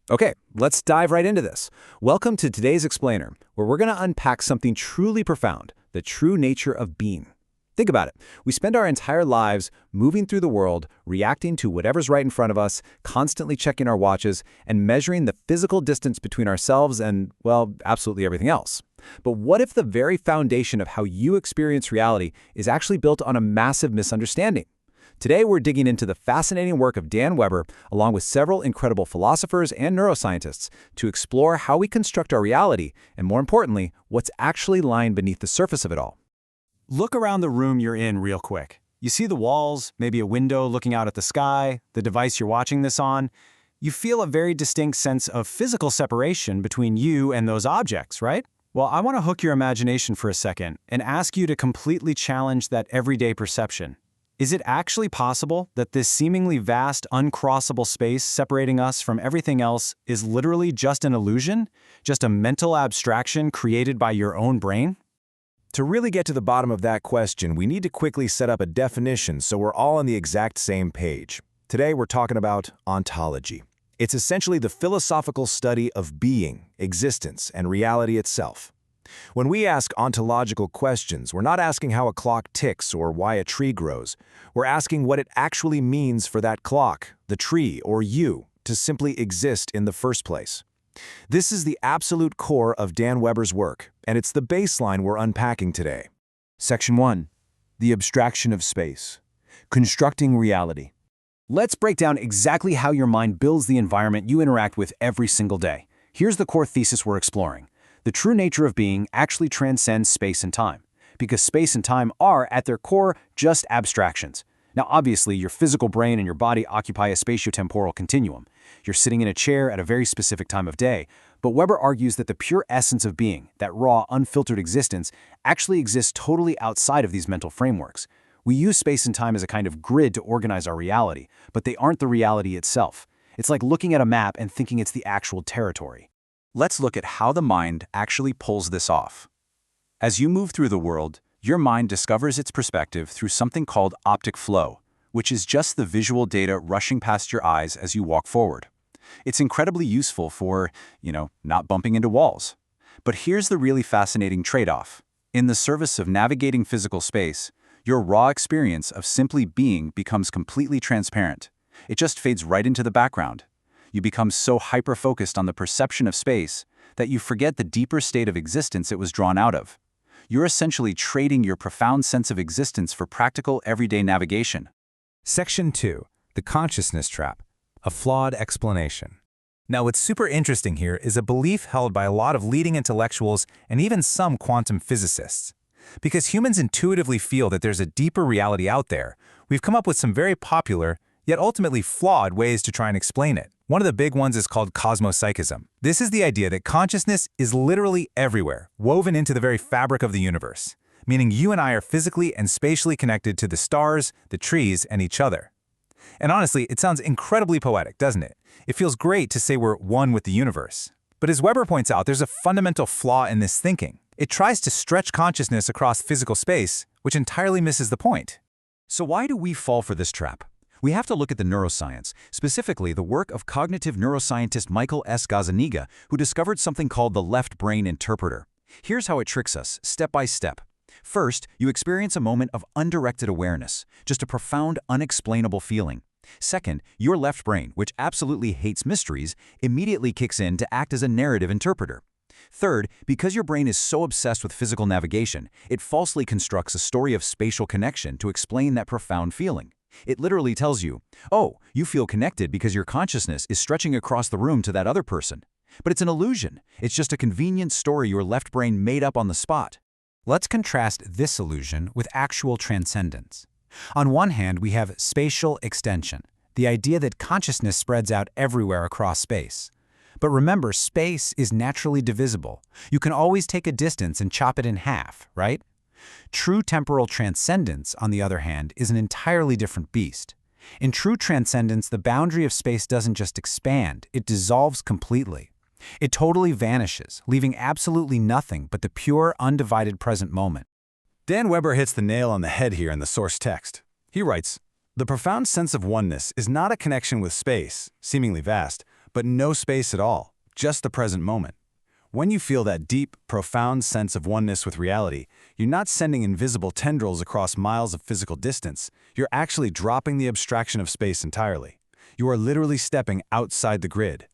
Okay, let's dive right into this. Welcome to today's Explainer, where we're going to unpack something truly profound, the true nature of being. Think about it. We spend our entire lives moving through the world, reacting to whatever's right in front of us, constantly checking our watches, and measuring the physical distance between ourselves and, well, absolutely everything else. But what if the very foundation of how you experience reality is actually built on a massive misunderstanding? Today, we're digging into the fascinating work of Dan Weber, along with several incredible philosophers and neuroscientists, to explore how we construct our reality, and more importantly, what's actually lying beneath the surface of it all. Look around the room you're in real quick. You see the walls, maybe a window looking out at the sky, the device you're watching this on. You feel a very distinct sense of physical separation between you and those objects, right? Well, I want to hook your imagination for a second and ask you to completely challenge that everyday perception. Is it actually possible that this seemingly vast, uncrossable space separating us from everything else is literally just an illusion? Just a mental abstraction created by your own brain? To really get to the bottom of that question, we need to quickly set up a definition so we're all on the exact same page. Today, we're talking about ontology. It's essentially the philosophical study of being, existence, and reality itself. When we ask ontological questions, we're not asking how a clock ticks or why a tree grows. We're asking what it actually means for that clock, the tree, or you to simply exist in the first place. This is the absolute core of Dan Weber's work, and it's the baseline we're unpacking today. Section 1. The abstraction of space. Constructing reality. Let's break down exactly how your mind builds the environment you interact with every single day. Here's the core thesis we're exploring. The true nature of being actually transcends space and time, because space and time are, at their core, just abstractions. Now, obviously, your physical brain and your body occupy a spatiotemporal continuum. You're sitting in a chair at a very specific time of day, but Weber argues that the pure essence of being, that raw, unfiltered existence, actually exists totally outside of these mental frameworks. We use space and time as a kind of grid to organize our reality, but they aren't the reality itself. It's like looking at a map and thinking it's the actual territory. Let's look at how the mind actually pulls this off. As you move through the world, your mind discovers its perspective through something called optic flow, which is just the visual data rushing past your eyes as you walk forward. It's incredibly useful for, not bumping into walls. But here's the really fascinating trade-off. In the service of navigating physical space, your raw experience of simply being becomes completely transparent. It just fades right into the background. You become so hyper-focused on the perception of space that you forget the deeper state of existence it was drawn out of. You're essentially trading your profound sense of existence for practical, everyday navigation. Section 2. The consciousness trap. A flawed explanation. Now, what's super interesting here is a belief held by a lot of leading intellectuals and even some quantum physicists. Because humans intuitively feel that there's a deeper reality out there, we've come up with some very popular, yet ultimately flawed ways to try and explain it. One of the big ones is called cosmopsychism. This is the idea that consciousness is literally everywhere, woven into the very fabric of the universe, meaning you and I are physically and spatially connected to the stars, the trees, and each other. And honestly, it sounds incredibly poetic, doesn't it? It feels great to say we're one with the universe. But as Weber points out, there's a fundamental flaw in this thinking. It tries to stretch consciousness across physical space, which entirely misses the point. So why do we fall for this trap? We have to look at the neuroscience, specifically the work of cognitive neuroscientist Michael S. Gazzaniga, who discovered something called the left brain interpreter. Here's how it tricks us, step by step. First, you experience a moment of undirected awareness, just a profound, unexplainable feeling. Second, your left brain, which absolutely hates mysteries, immediately kicks in to act as a narrative interpreter. Third, because your brain is so obsessed with physical navigation, it falsely constructs a story of spatial connection to explain that profound feeling. It literally tells you, oh, you feel connected because your consciousness is stretching across the room to that other person. But it's an illusion. It's just a convenient story your left brain made up on the spot. Let's contrast this illusion with actual transcendence. On one hand, we have spatial extension, the idea that consciousness spreads out everywhere across space. But remember, space is naturally divisible. You can always take a distance and chop it in half, right? True temporal transcendence, on the other hand, is an entirely different beast. In true transcendence, the boundary of space doesn't just expand, it dissolves completely. It totally vanishes, leaving absolutely nothing but the pure, undivided present moment. Dan Weber hits the nail on the head here in the source text. He writes, "The profound sense of oneness is not a connection with space, seemingly vast, but no space at all, just the present moment. When you feel that deep, profound sense of oneness with reality, you're not sending invisible tendrils across miles of physical distance. You're actually dropping the abstraction of space entirely. You are literally stepping outside the grid.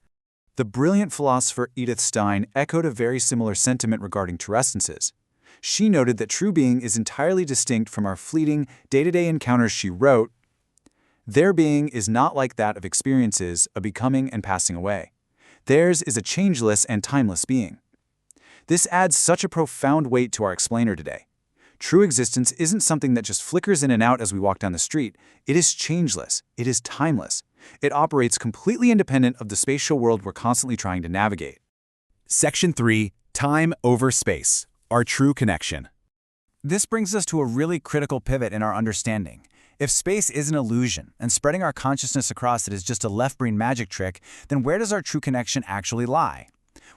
The brilliant philosopher Edith Stein echoed a very similar sentiment regarding transcendences. She noted that true being is entirely distinct from our fleeting, day-to-day encounters. She wrote, "Their being is not like that of experiences, a becoming and passing away. Theirs is a changeless and timeless being." This adds such a profound weight to our explainer today. True existence isn't something that just flickers in and out as we walk down the street. It is changeless. It is timeless. It operates completely independent of the spatial world we're constantly trying to navigate. Section 3, Time over Space, our true connection. This brings us to a really critical pivot in our understanding. If space is an illusion, and spreading our consciousness across it is just a left-brain magic trick, then where does our true connection actually lie?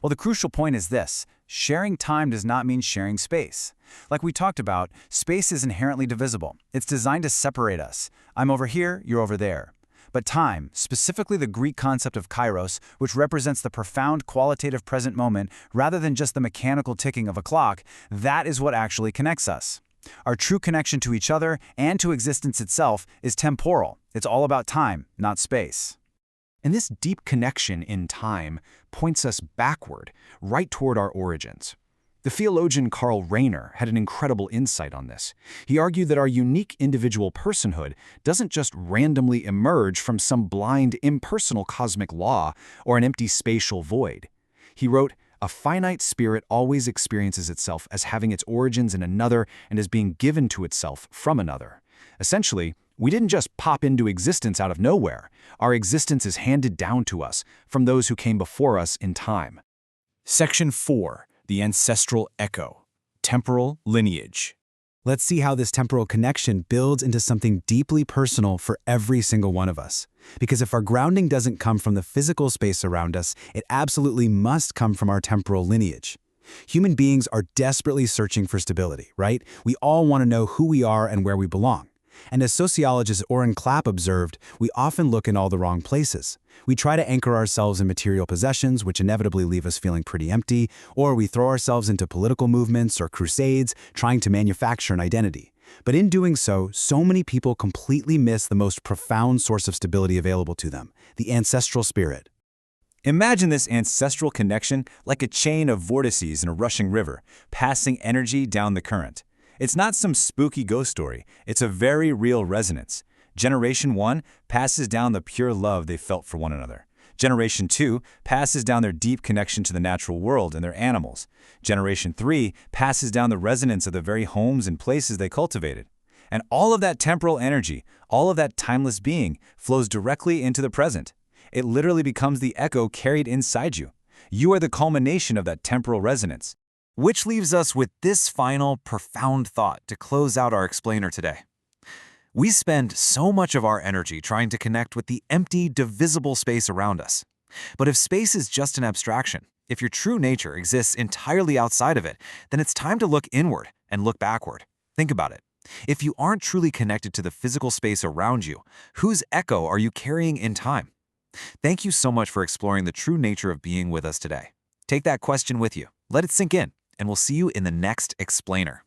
Well, the crucial point is this: sharing time does not mean sharing space. Like we talked about, space is inherently divisible. It's designed to separate us. I'm over here, you're over there. But time, specifically the Greek concept of kairos, which represents the profound qualitative present moment rather than just the mechanical ticking of a clock, that is what actually connects us. Our true connection to each other and to existence itself is temporal. It's all about time, not space. And this deep connection in time points us backward, right toward our origins. The theologian Karl Rahner had an incredible insight on this. He argued that our unique individual personhood doesn't just randomly emerge from some blind, impersonal cosmic law or an empty spatial void. He wrote, "A finite spirit always experiences itself as having its origins in another and as being given to itself from another." Essentially, we didn't just pop into existence out of nowhere. Our existence is handed down to us from those who came before us in time. Section 4, the ancestral echo, temporal lineage. Let's see how this temporal connection builds into something deeply personal for every single one of us. Because if our grounding doesn't come from the physical space around us, it absolutely must come from our temporal lineage. Human beings are desperately searching for stability, right? We all want to know who we are and where we belong. And as sociologist Oren Clapp observed, we often look in all the wrong places. We try to anchor ourselves in material possessions, which inevitably leave us feeling pretty empty, or we throw ourselves into political movements or crusades, trying to manufacture an identity. But in doing so, so many people completely miss the most profound source of stability available to them, the ancestral spirit. Imagine this ancestral connection like a chain of vortices in a rushing river, passing energy down the current. It's not some spooky ghost story. It's a very real resonance. Generation 1 passes down the pure love they felt for one another. Generation 2 passes down their deep connection to the natural world and their animals. Generation 3 passes down the resonance of the very homes and places they cultivated. And all of that temporal energy, all of that timeless being, flows directly into the present. It literally becomes the echo carried inside you. You are the culmination of that temporal resonance. Which leaves us with this final, profound thought to close out our explainer today. We spend so much of our energy trying to connect with the empty, divisible space around us. But if space is just an abstraction, if your true nature exists entirely outside of it, then it's time to look inward and look backward. Think about it. If you aren't truly connected to the physical space around you, whose echo are you carrying in time? Thank you so much for exploring the true nature of being with us today. Take that question with you. Let it sink in. And we'll see you in the next explainer.